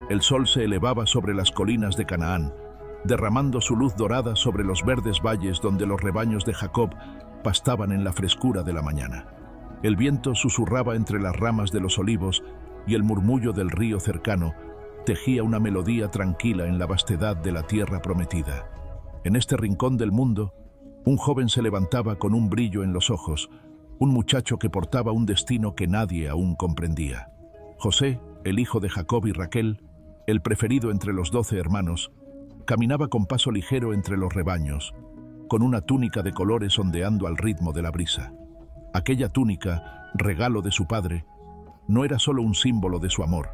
El sol se elevaba sobre las colinas de Canaán, derramando su luz dorada sobre los verdes valles donde los rebaños de Jacob pastaban en la frescura de la mañana. El viento susurraba entre las ramas de los olivos y el murmullo del río cercano tejía una melodía tranquila en la vastedad de la tierra prometida. En este rincón del mundo, un joven se levantaba con un brillo en los ojos, un muchacho que portaba un destino que nadie aún comprendía. José, el hijo de Jacob y Raquel, el preferido entre los 12 hermanos, caminaba con paso ligero entre los rebaños, con una túnica de colores ondeando al ritmo de la brisa. Aquella túnica, regalo de su padre, no era solo un símbolo de su amor,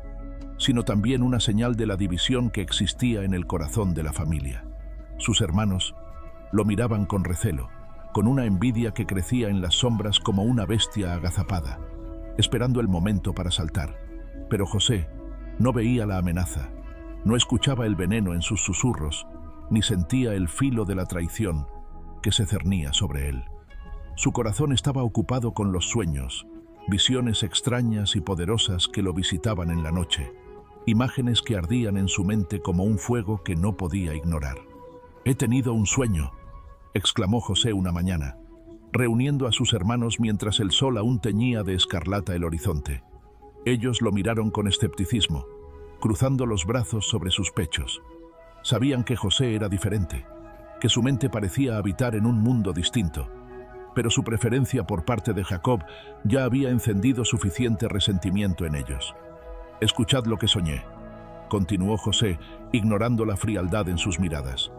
sino también una señal de la división que existía en el corazón de la familia. Sus hermanos lo miraban con recelo, con una envidia que crecía en las sombras como una bestia agazapada, esperando el momento para saltar. Pero José no veía la amenaza, no escuchaba el veneno en sus susurros, ni sentía el filo de la traición que se cernía sobre él. Su corazón estaba ocupado con los sueños, visiones extrañas y poderosas que lo visitaban en la noche, imágenes que ardían en su mente como un fuego que no podía ignorar. «He tenido un sueño», exclamó José una mañana, reuniendo a sus hermanos mientras el sol aún teñía de escarlata el horizonte. Ellos lo miraron con escepticismo, cruzando los brazos sobre sus pechos. Sabían que José era diferente, que su mente parecía habitar en un mundo distinto, pero su preferencia por parte de Jacob ya había encendido suficiente resentimiento en ellos. «Escuchad lo que soñé», continuó José, ignorando la frialdad en sus miradas.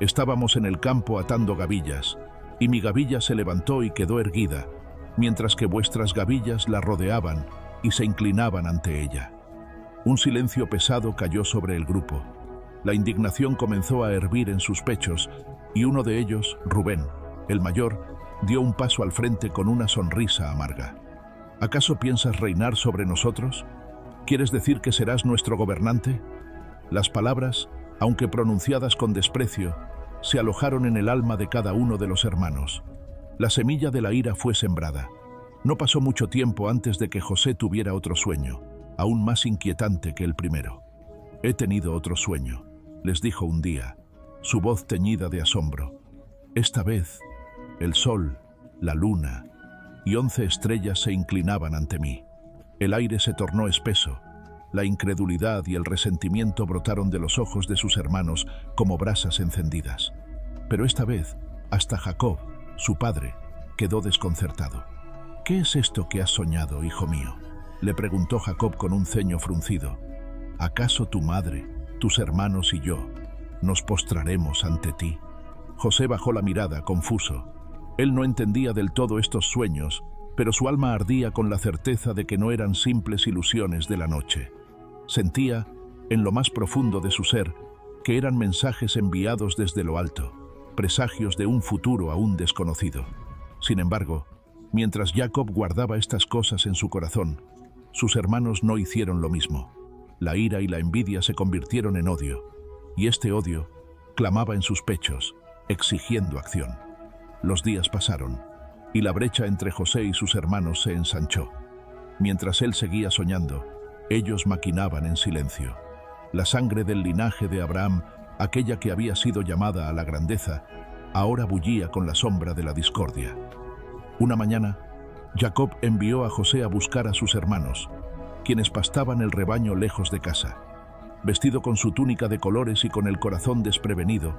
«Estábamos en el campo atando gavillas, y mi gavilla se levantó y quedó erguida, mientras que vuestras gavillas la rodeaban y se inclinaban ante ella». Un silencio pesado cayó sobre el grupo. La indignación comenzó a hervir en sus pechos, y uno de ellos, Rubén, el mayor, dio un paso al frente con una sonrisa amarga. «¿Acaso piensas reinar sobre nosotros? ¿Quieres decir que serás nuestro gobernante?» Las palabras, aunque pronunciadas con desprecio, se alojaron en el alma de cada uno de los hermanos. La semilla de la ira fue sembrada. No pasó mucho tiempo antes de que José tuviera otro sueño, aún más inquietante que el primero. «He tenido otro sueño», les dijo un día, su voz teñida de asombro. «Esta vez, el sol, la luna y 11 estrellas se inclinaban ante mí. El aire se tornó espeso. La incredulidad y el resentimiento brotaron de los ojos de sus hermanos como brasas encendidas. Pero esta vez, hasta Jacob, su padre, quedó desconcertado. «¿Qué es esto que has soñado, hijo mío?», le preguntó Jacob con un ceño fruncido. «¿Acaso tu madre, tus hermanos y yo nos postraremos ante ti?» José bajó la mirada, confuso. Él no entendía del todo estos sueños, pero su alma ardía con la certeza de que no eran simples ilusiones de la noche. Sentía, en lo más profundo de su ser, que eran mensajes enviados desde lo alto, presagios de un futuro aún desconocido. Sin embargo, mientras Jacob guardaba estas cosas en su corazón, sus hermanos no hicieron lo mismo. La ira y la envidia se convirtieron en odio, y este odio clamaba en sus pechos, exigiendo acción. Los días pasaron, y la brecha entre José y sus hermanos se ensanchó. Mientras él seguía soñando, ellos maquinaban en silencio. La sangre del linaje de Abraham, aquella que había sido llamada a la grandeza, ahora bullía con la sombra de la discordia. Una mañana, Jacob envió a José a buscar a sus hermanos, quienes pastaban el rebaño lejos de casa. Vestido con su túnica de colores y con el corazón desprevenido,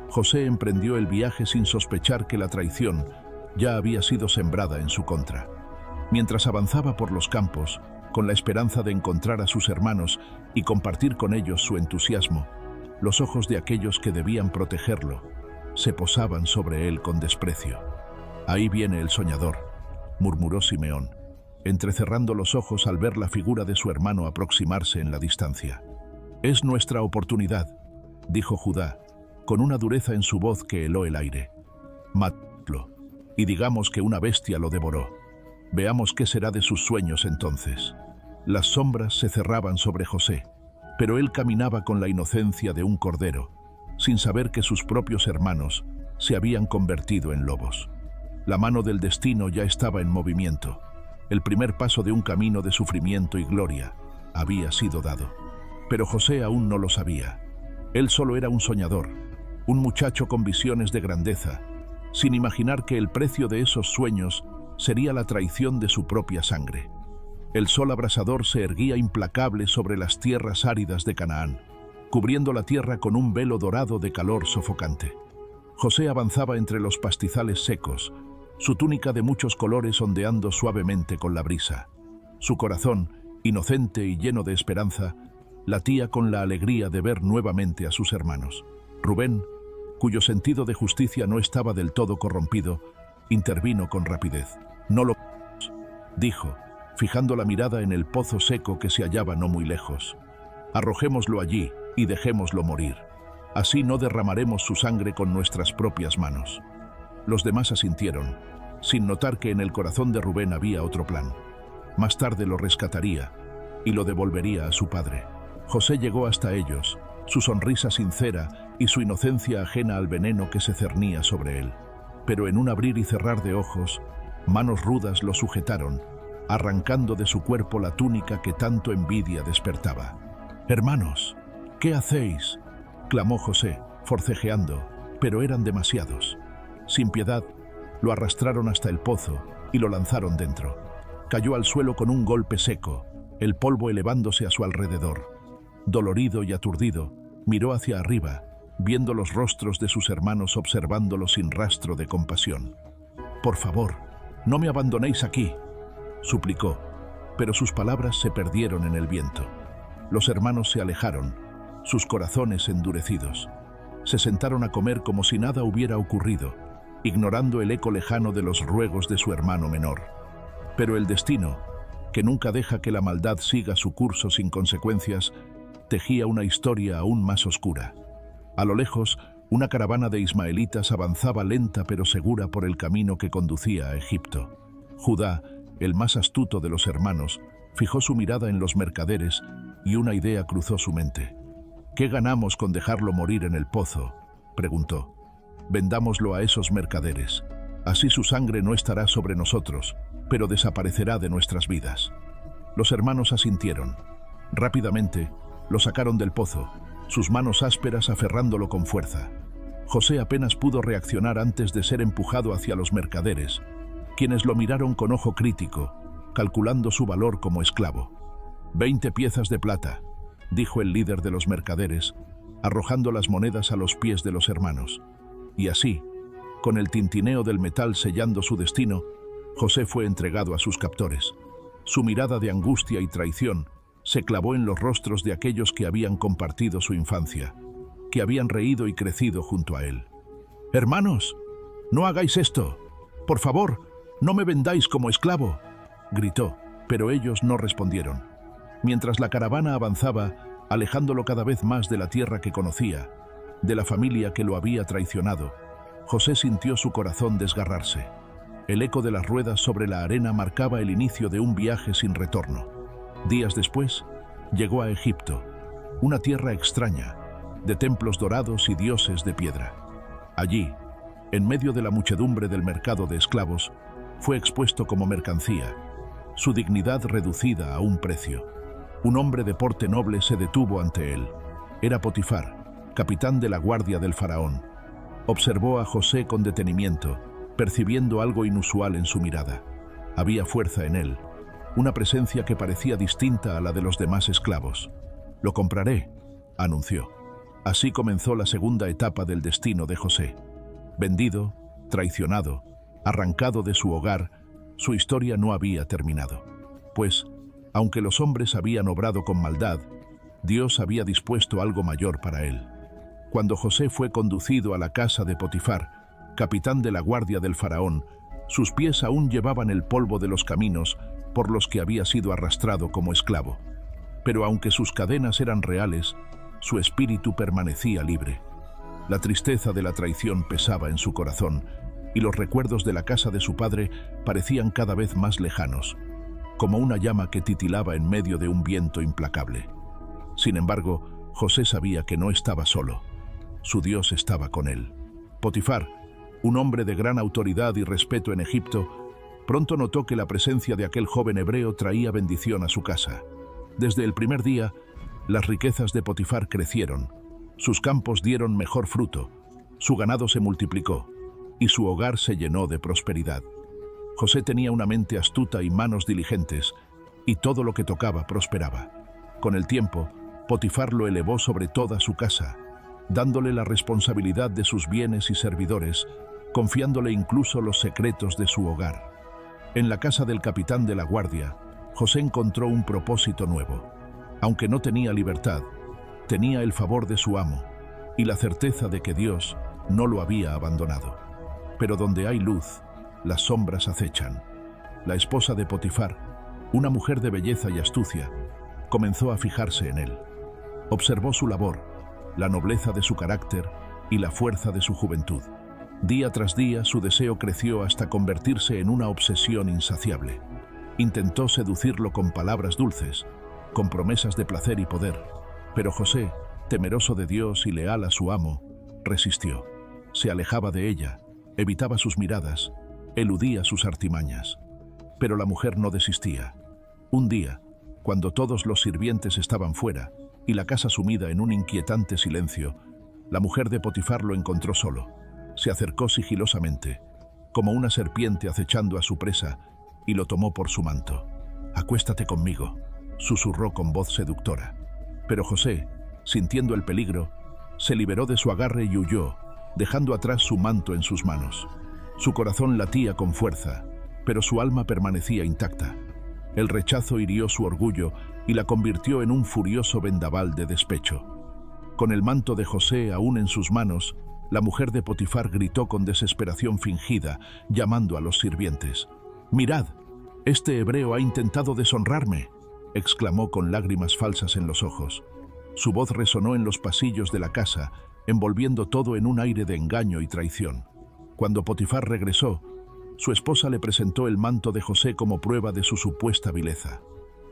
José emprendió el viaje sin sospechar que la traición ya había sido sembrada en su contra. Mientras avanzaba por los campos, con la esperanza de encontrar a sus hermanos y compartir con ellos su entusiasmo, los ojos de aquellos que debían protegerlo se posaban sobre él con desprecio. «Ahí viene el soñador», murmuró Simeón, entrecerrando los ojos al ver la figura de su hermano aproximarse en la distancia. «Es nuestra oportunidad», dijo Judá, con una dureza en su voz que heló el aire. «Matadlo, y digamos que una bestia lo devoró. Veamos qué será de sus sueños entonces». Las sombras se cerraban sobre José, pero él caminaba con la inocencia de un cordero, sin saber que sus propios hermanos se habían convertido en lobos. La mano del destino ya estaba en movimiento. El primer paso de un camino de sufrimiento y gloria había sido dado. Pero José aún no lo sabía. Él solo era un soñador, un muchacho con visiones de grandeza, sin imaginar que el precio de esos sueños sería la traición de su propia sangre. El sol abrasador se erguía implacable sobre las tierras áridas de Canaán, cubriendo la tierra con un velo dorado de calor sofocante. José avanzaba entre los pastizales secos, su túnica de muchos colores ondeando suavemente con la brisa. Su corazón, inocente y lleno de esperanza, latía con la alegría de ver nuevamente a sus hermanos. Rubén, cuyo sentido de justicia no estaba del todo corrompido, intervino con rapidez. «No lo dijo, fijando la mirada en el pozo seco que se hallaba no muy lejos. «Arrojémoslo allí y dejémoslo morir. Así no derramaremos su sangre con nuestras propias manos». Los demás asintieron, sin notar que en el corazón de Rubén había otro plan. Más tarde lo rescataría y lo devolvería a su padre. José llegó hasta ellos, su sonrisa sincera y su inocencia ajena al veneno que se cernía sobre él. Pero en un abrir y cerrar de ojos, manos rudas lo sujetaron, arrancando de su cuerpo la túnica que tanto envidia despertaba. «Hermanos, ¿qué hacéis?», clamó José, forcejeando, pero eran demasiados. Sin piedad, lo arrastraron hasta el pozo y lo lanzaron dentro. Cayó al suelo con un golpe seco, el polvo elevándose a su alrededor. Dolorido y aturdido, miró hacia arriba, viendo los rostros de sus hermanos observándolo sin rastro de compasión. «Por favor, no me abandonéis aquí», suplicó, pero sus palabras se perdieron en el viento. Los hermanos se alejaron, sus corazones endurecidos. Se sentaron a comer como si nada hubiera ocurrido, ignorando el eco lejano de los ruegos de su hermano menor. Pero el destino, que nunca deja que la maldad siga su curso sin consecuencias, tejía una historia aún más oscura. A lo lejos, una caravana de ismaelitas avanzaba lenta pero segura por el camino que conducía a Egipto. Judá, el más astuto de los hermanos, fijó su mirada en los mercaderes y una idea cruzó su mente. «¿Qué ganamos con dejarlo morir en el pozo?», preguntó. «Vendámoslo a esos mercaderes. Así su sangre no estará sobre nosotros, pero desaparecerá de nuestras vidas». Los hermanos asintieron. Rápidamente, lo sacaron del pozo, sus manos ásperas aferrándolo con fuerza. José apenas pudo reaccionar antes de ser empujado hacia los mercaderes, quienes lo miraron con ojo crítico, calculando su valor como esclavo. «20 piezas de plata», dijo el líder de los mercaderes, arrojando las monedas a los pies de los hermanos. Y así, con el tintineo del metal sellando su destino, José fue entregado a sus captores. Su mirada de angustia y traición se clavó en los rostros de aquellos que habían compartido su infancia, que habían reído y crecido junto a él. «Hermanos, no hagáis esto. Por favor, no me vendáis como esclavo», gritó, pero ellos no respondieron. Mientras la caravana avanzaba, alejándolo cada vez más de la tierra que conocía, de la familia que lo había traicionado, José sintió su corazón desgarrarse. El eco de las ruedas sobre la arena marcaba el inicio de un viaje sin retorno. Días después, llegó a Egipto, una tierra extraña, de templos dorados y dioses de piedra. Allí, en medio de la muchedumbre del mercado de esclavos, fue expuesto como mercancía, su dignidad reducida a un precio. Un hombre de porte noble se detuvo ante él. Era Potifar, capitán de la guardia del faraón. Observó a José con detenimiento, percibiendo algo inusual en su mirada. Había fuerza en él, una presencia que parecía distinta a la de los demás esclavos. «Lo compraré», anunció. Así comenzó la segunda etapa del destino de José. Vendido, traicionado, arrancado de su hogar, su historia no había terminado. Pues, aunque los hombres habían obrado con maldad, Dios había dispuesto algo mayor para él. Cuando José fue conducido a la casa de Potifar, capitán de la guardia del faraón, sus pies aún llevaban el polvo de los caminos por los que había sido arrastrado como esclavo. Pero aunque sus cadenas eran reales, su espíritu permanecía libre. La tristeza de la traición pesaba en su corazón, y los recuerdos de la casa de su padre parecían cada vez más lejanos, como una llama que titilaba en medio de un viento implacable. Sin embargo, José sabía que no estaba solo. Su Dios estaba con él. Potifar, un hombre de gran autoridad y respeto en Egipto, pronto notó que la presencia de aquel joven hebreo traía bendición a su casa. Desde el primer día, Las riquezas de Potifar crecieron, sus campos dieron mejor fruto, su ganado se multiplicó y su hogar se llenó de prosperidad. José tenía una mente astuta y manos diligentes, y todo lo que tocaba prosperaba. Con el tiempo, Potifar lo elevó sobre toda su casa, dándole la responsabilidad de sus bienes y servidores, confiándole incluso los secretos de su hogar. En la casa del capitán de la guardia, José encontró un propósito nuevo. Aunque no tenía libertad, tenía el favor de su amo y la certeza de que Dios no lo había abandonado. Pero donde hay luz, las sombras acechan. La esposa de Potifar, una mujer de belleza y astucia, comenzó a fijarse en él. Observó su labor, la nobleza de su carácter y la fuerza de su juventud. Día tras día su deseo creció hasta convertirse en una obsesión insaciable. Intentó seducirlo con palabras dulces, con promesas de placer y poder, pero José, temeroso de Dios y leal a su amo, resistió. Se alejaba de ella, evitaba sus miradas, eludía sus artimañas. Pero la mujer no desistía. Un día, cuando todos los sirvientes estaban fuera y la casa sumida en un inquietante silencio, la mujer de Potifar lo encontró solo. Se acercó sigilosamente, como una serpiente acechando a su presa, y lo tomó por su manto. «Acuéstate conmigo», susurró con voz seductora. Pero José, sintiendo el peligro, se liberó de su agarre y huyó, dejando atrás su manto en sus manos. Su corazón latía con fuerza, pero su alma permanecía intacta. El rechazo hirió su orgullo y la convirtió en un furioso vendaval de despecho. Con el manto de José aún en sus manos, la mujer de Potifar gritó con desesperación fingida, llamando a los sirvientes. «Mirad, este hebreo ha intentado deshonrarme», exclamó con lágrimas falsas en los ojos. Su voz resonó en los pasillos de la casa, envolviendo todo en un aire de engaño y traición. Cuando Potifar regresó, su esposa le presentó el manto de José como prueba de su supuesta vileza.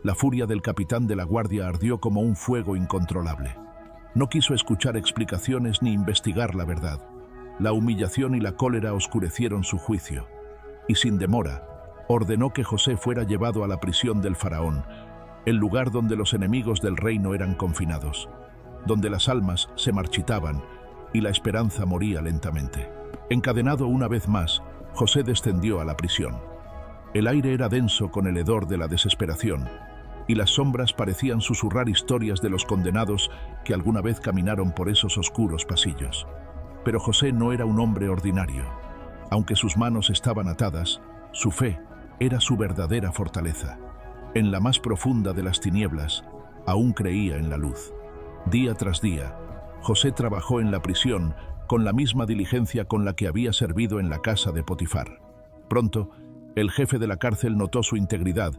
La furia del capitán de la guardia ardió como un fuego incontrolable. No quiso escuchar explicaciones ni investigar la verdad. La humillación y la cólera oscurecieron su juicio, y sin demora, ordenó que José fuera llevado a la prisión del faraón, el lugar donde los enemigos del reino eran confinados, donde las almas se marchitaban y la esperanza moría lentamente. Encadenado una vez más, José descendió a la prisión. El aire era denso con el hedor de la desesperación, y las sombras parecían susurrar historias de los condenados que alguna vez caminaron por esos oscuros pasillos. Pero José no era un hombre ordinario. Aunque sus manos estaban atadas, su fe era su verdadera fortaleza. En la más profunda de las tinieblas, aún creía en la luz. Día tras día, José trabajó en la prisión con la misma diligencia con la que había servido en la casa de Potifar. Pronto, el jefe de la cárcel notó su integridad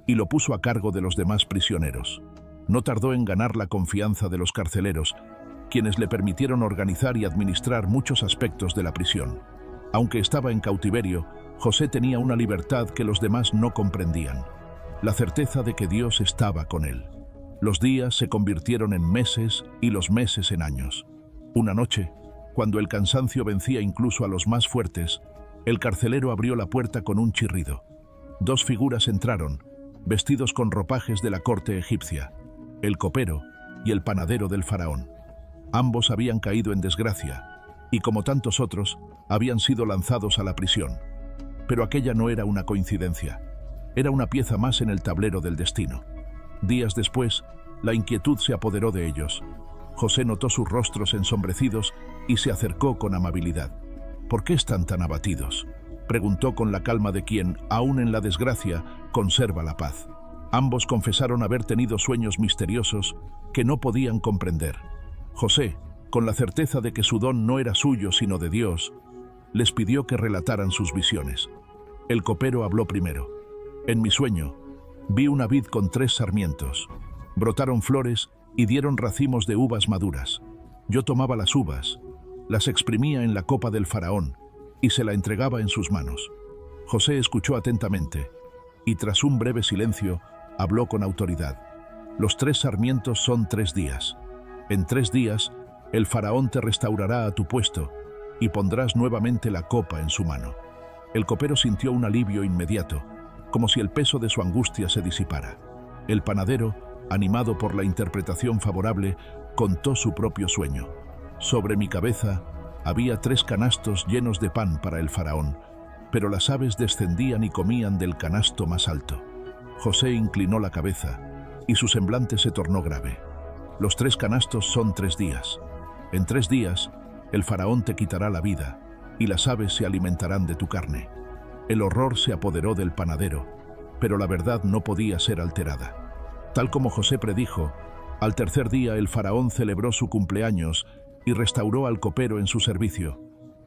y lo puso a cargo de los demás prisioneros. No tardó en ganar la confianza de los carceleros, quienes le permitieron organizar y administrar muchos aspectos de la prisión. Aunque estaba en cautiverio, José tenía una libertad que los demás no comprendían: la certeza de que Dios estaba con él. Los días se convirtieron en meses y los meses en años. Una noche, cuando el cansancio vencía incluso a los más fuertes, el carcelero abrió la puerta con un chirrido. Dos figuras entraron, vestidos con ropajes de la corte egipcia: el copero y el panadero del faraón. Ambos habían caído en desgracia y, como tantos otros, habían sido lanzados a la prisión. Pero aquella no era una coincidencia. Era una pieza más en el tablero del destino. Días después, la inquietud se apoderó de ellos. José notó sus rostros ensombrecidos y se acercó con amabilidad. «¿Por qué están tan abatidos?», preguntó con la calma de quien, aún en la desgracia, conserva la paz. Ambos confesaron haber tenido sueños misteriosos que no podían comprender. José, con la certeza de que su don no era suyo sino de Dios, les pidió que relataran sus visiones. El copero habló primero. «En mi sueño, vi una vid con 3 sarmientos. Brotaron flores y dieron racimos de uvas maduras. Yo tomaba las uvas, las exprimía en la copa del faraón y se la entregaba en sus manos». José escuchó atentamente y, tras un breve silencio, habló con autoridad. «Los 3 sarmientos son 3 días. En 3 días, el faraón te restaurará a tu puesto y pondrás nuevamente la copa en su mano». El copero sintió un alivio inmediato, como si el peso de su angustia se disipara. El panadero, animado por la interpretación favorable, contó su propio sueño. Sobre mi cabeza había 3 canastos llenos de pan para el faraón, pero las aves descendían y comían del canasto más alto. José inclinó la cabeza y su semblante se tornó grave. Los 3 canastos son 3 días. En 3 días el faraón te quitará la vida y las aves se alimentarán de tu carne. El horror se apoderó del panadero, pero la verdad no podía ser alterada. Tal como José predijo, al tercer día el faraón celebró su cumpleaños y restauró al copero en su servicio,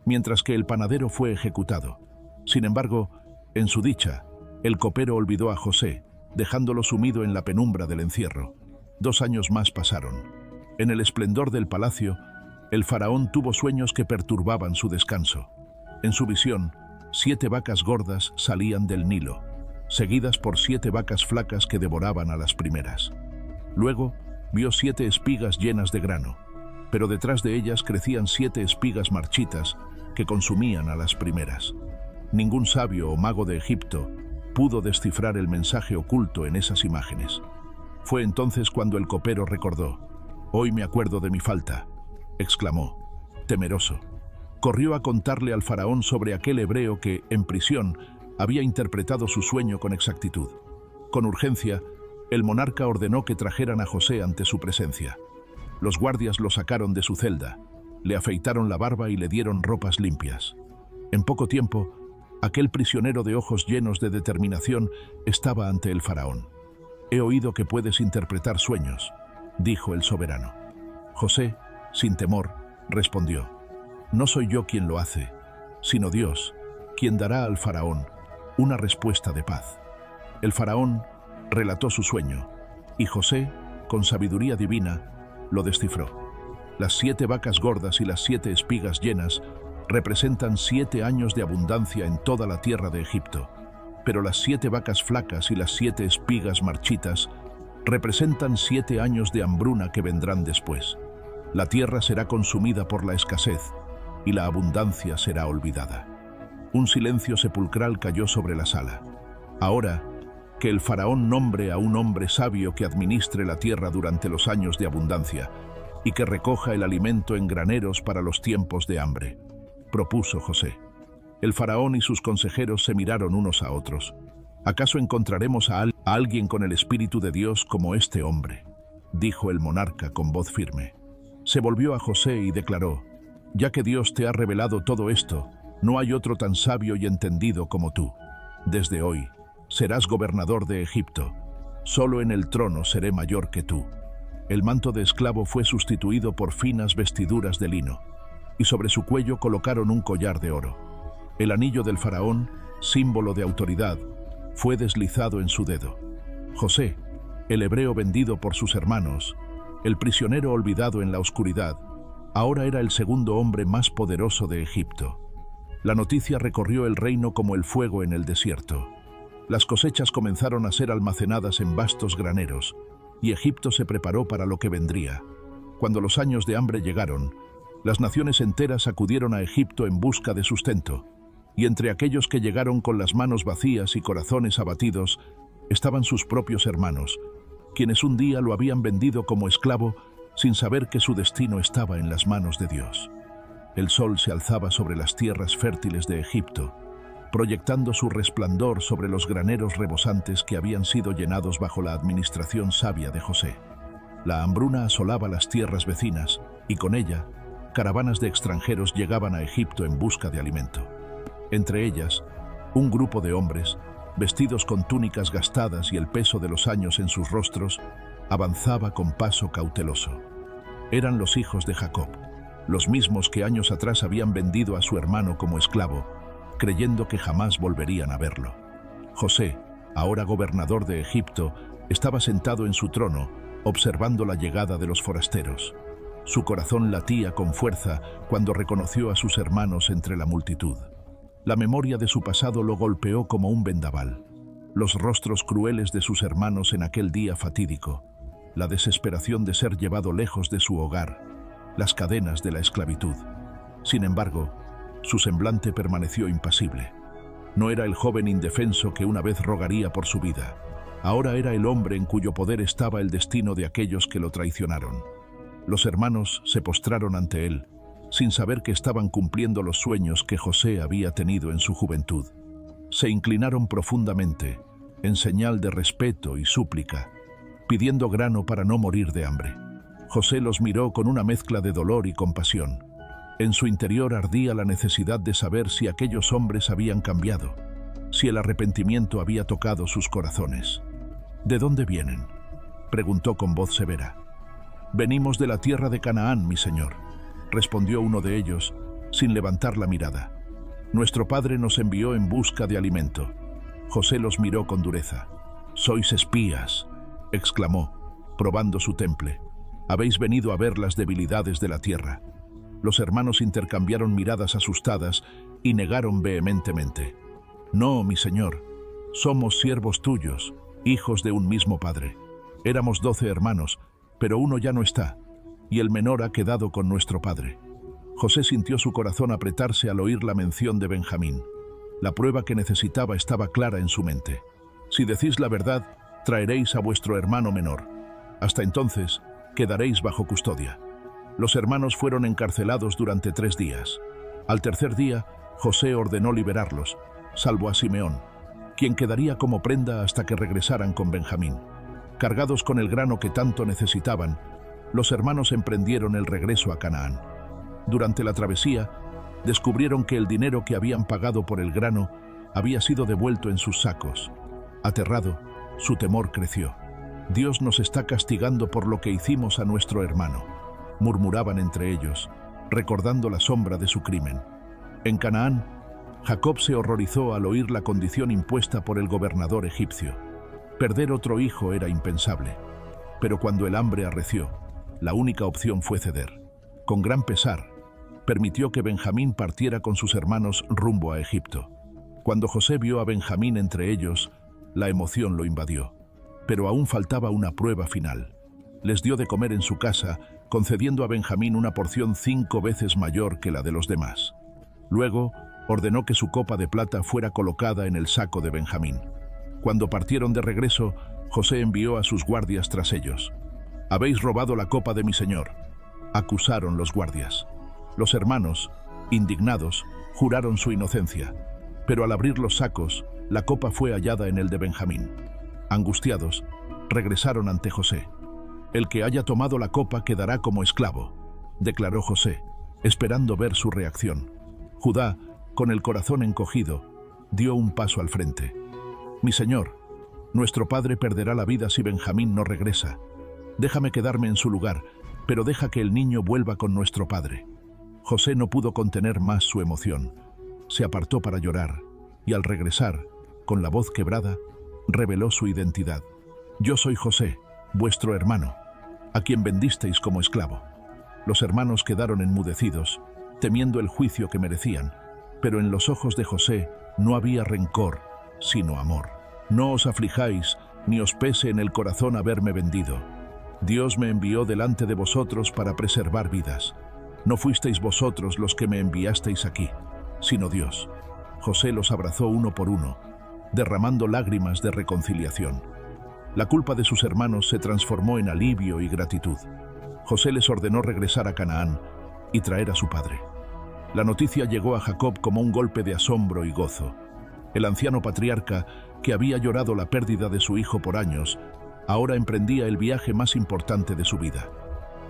mientras que el panadero fue ejecutado. Sin embargo, en su dicha, el copero olvidó a José, dejándolo sumido en la penumbra del encierro. 2 años más pasaron. En el esplendor del palacio, el faraón tuvo sueños que perturbaban su descanso. En su visión, 7 vacas gordas salían del Nilo, seguidas por 7 vacas flacas que devoraban a las primeras. Luego, vio 7 espigas llenas de grano, pero detrás de ellas crecían 7 espigas marchitas que consumían a las primeras. Ningún sabio o mago de Egipto pudo descifrar el mensaje oculto en esas imágenes. Fue entonces cuando el copero recordó: «Hoy me acuerdo de mi falta», exclamó, temeroso. Corrió a contarle al faraón sobre aquel hebreo que, en prisión, había interpretado su sueño con exactitud. Con urgencia, el monarca ordenó que trajeran a José ante su presencia. Los guardias lo sacaron de su celda, le afeitaron la barba y le dieron ropas limpias. En poco tiempo, aquel prisionero de ojos llenos de determinación estaba ante el faraón. «He oído que puedes interpretar sueños», dijo el soberano. José, sin temor, respondió: «No soy yo quien lo hace, sino Dios, quien dará al faraón una respuesta de paz». El faraón relató su sueño, y José, con sabiduría divina, lo descifró. Las 7 vacas gordas y las 7 espigas llenas representan 7 años de abundancia en toda la tierra de Egipto, pero las 7 vacas flacas y las 7 espigas marchitas representan 7 años de hambruna que vendrán después. La tierra será consumida por la escasez y la abundancia será olvidada. Un silencio sepulcral cayó sobre la sala. Ahora, que el faraón nombre a un hombre sabio que administre la tierra durante los años de abundancia y que recoja el alimento en graneros para los tiempos de hambre, propuso José. El faraón y sus consejeros se miraron unos a otros. «¿Acaso encontraremos a alguien con el espíritu de Dios como este hombre?», dijo el monarca con voz firme. Se volvió a José y declaró: «Ya que Dios te ha revelado todo esto, no hay otro tan sabio y entendido como tú. Desde hoy serás gobernador de Egipto. Solo en el trono seré mayor que tú». El manto de esclavo fue sustituido por finas vestiduras de lino, y sobre su cuello colocaron un collar de oro. El anillo del faraón, símbolo de autoridad, fue deslizado en su dedo. José, el hebreo vendido por sus hermanos, el prisionero olvidado en la oscuridad, ahora era el segundo hombre más poderoso de Egipto. La noticia recorrió el reino como el fuego en el desierto. Las cosechas comenzaron a ser almacenadas en vastos graneros, y Egipto se preparó para lo que vendría. Cuando los años de hambre llegaron, las naciones enteras acudieron a Egipto en busca de sustento, y entre aquellos que llegaron con las manos vacías y corazones abatidos estaban sus propios hermanos, quienes un día lo habían vendido como esclavo sin saber que su destino estaba en las manos de Dios. El sol se alzaba sobre las tierras fértiles de Egipto, proyectando su resplandor sobre los graneros rebosantes que habían sido llenados bajo la administración sabia de José. La hambruna asolaba las tierras vecinas y con ella, caravanas de extranjeros llegaban a Egipto en busca de alimento. Entre ellas, un grupo de hombres, vestidos con túnicas gastadas y el peso de los años en sus rostros, avanzaba con paso cauteloso. Eran los hijos de Jacob, los mismos que años atrás habían vendido a su hermano como esclavo, creyendo que jamás volverían a verlo. José, ahora gobernador de Egipto, estaba sentado en su trono, observando la llegada de los forasteros. Su corazón latía con fuerza cuando reconoció a sus hermanos entre la multitud. La memoria de su pasado lo golpeó como un vendaval. Los rostros crueles de sus hermanos en aquel día fatídico, la desesperación de ser llevado lejos de su hogar, las cadenas de la esclavitud. Sin embargo, su semblante permaneció impasible. No era el joven indefenso que una vez rogaría por su vida. Ahora era el hombre en cuyo poder estaba el destino de aquellos que lo traicionaron. Los hermanos se postraron ante él, sin saber que estaban cumpliendo los sueños que José había tenido en su juventud. Se inclinaron profundamente, en señal de respeto y súplica, pidiendo grano para no morir de hambre. José los miró con una mezcla de dolor y compasión. En su interior ardía la necesidad de saber si aquellos hombres habían cambiado, si el arrepentimiento había tocado sus corazones. ¿De dónde vienen?, preguntó con voz severa. «Venimos de la tierra de Canaán, mi señor», respondió uno de ellos, sin levantar la mirada. «Nuestro padre nos envió en busca de alimento». José los miró con dureza. «Sois espías», exclamó, probando su temple. «Habéis venido a ver las debilidades de la tierra». Los hermanos intercambiaron miradas asustadas y negaron vehementemente. «No, mi señor, somos siervos tuyos, hijos de un mismo padre. Éramos 12 hermanos, pero uno ya no está, y el menor ha quedado con nuestro padre». José sintió su corazón apretarse al oír la mención de Benjamín. La prueba que necesitaba estaba clara en su mente. «Si decís la verdad, traeréis a vuestro hermano menor. Hasta entonces, quedaréis bajo custodia». Los hermanos fueron encarcelados durante 3 días. Al tercer día, José ordenó liberarlos, salvo a Simeón, quien quedaría como prenda hasta que regresaran con Benjamín. Cargados con el grano que tanto necesitaban, los hermanos emprendieron el regreso a Canaán. Durante la travesía, descubrieron que el dinero que habían pagado por el grano había sido devuelto en sus sacos. Aterrado, su temor creció. «Dios nos está castigando por lo que hicimos a nuestro hermano», murmuraban entre ellos, recordando la sombra de su crimen. En Canaán, Jacob se horrorizó al oír la condición impuesta por el gobernador egipcio. Perder otro hijo era impensable, pero cuando el hambre arreció, la única opción fue ceder. Con gran pesar, permitió que Benjamín partiera con sus hermanos rumbo a Egipto. Cuando José vio a Benjamín entre ellos, la emoción lo invadió. Pero aún faltaba una prueba final. Les dio de comer en su casa, concediendo a Benjamín una porción 5 veces mayor que la de los demás. Luego, ordenó que su copa de plata fuera colocada en el saco de Benjamín. Cuando partieron de regreso, José envió a sus guardias tras ellos. «Habéis robado la copa de mi señor», acusaron los guardias. Los hermanos, indignados, juraron su inocencia, pero al abrir los sacos, la copa fue hallada en el de Benjamín. Angustiados, regresaron ante José. «El que haya tomado la copa quedará como esclavo», declaró José, esperando ver su reacción. Judá, con el corazón encogido, dio un paso al frente. «Mi señor, nuestro padre perderá la vida si Benjamín no regresa. Déjame quedarme en su lugar, pero deja que el niño vuelva con nuestro padre». José no pudo contener más su emoción. Se apartó para llorar, y al regresar, con la voz quebrada, reveló su identidad. «Yo soy José, vuestro hermano, a quien vendisteis como esclavo». Los hermanos quedaron enmudecidos, temiendo el juicio que merecían, pero en los ojos de José no había rencor, sino amor. «No os aflijáis, ni os pese en el corazón haberme vendido. Dios me envió delante de vosotros para preservar vidas. No fuisteis vosotros los que me enviasteis aquí, sino Dios». José los abrazó uno por uno, derramando lágrimas de reconciliación. La culpa de sus hermanos se transformó en alivio y gratitud. José les ordenó regresar a Canaán y traer a su padre. La noticia llegó a Jacob como un golpe de asombro y gozo. El anciano patriarca, que había llorado la pérdida de su hijo por años, ahora emprendía el viaje más importante de su vida: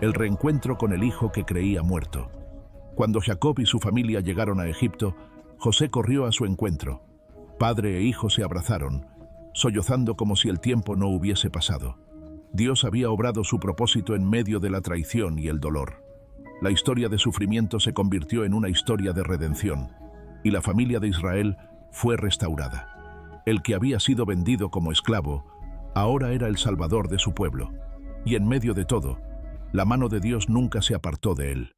el reencuentro con el hijo que creía muerto. Cuando Jacob y su familia llegaron a Egipto, José corrió a su encuentro. Padre e hijo se abrazaron, sollozando como si el tiempo no hubiese pasado. Dios había obrado su propósito en medio de la traición y el dolor. La historia de sufrimiento se convirtió en una historia de redención, y la familia de Israel fue restaurada. El que había sido vendido como esclavo, ahora era el salvador de su pueblo, y en medio de todo, la mano de Dios nunca se apartó de él.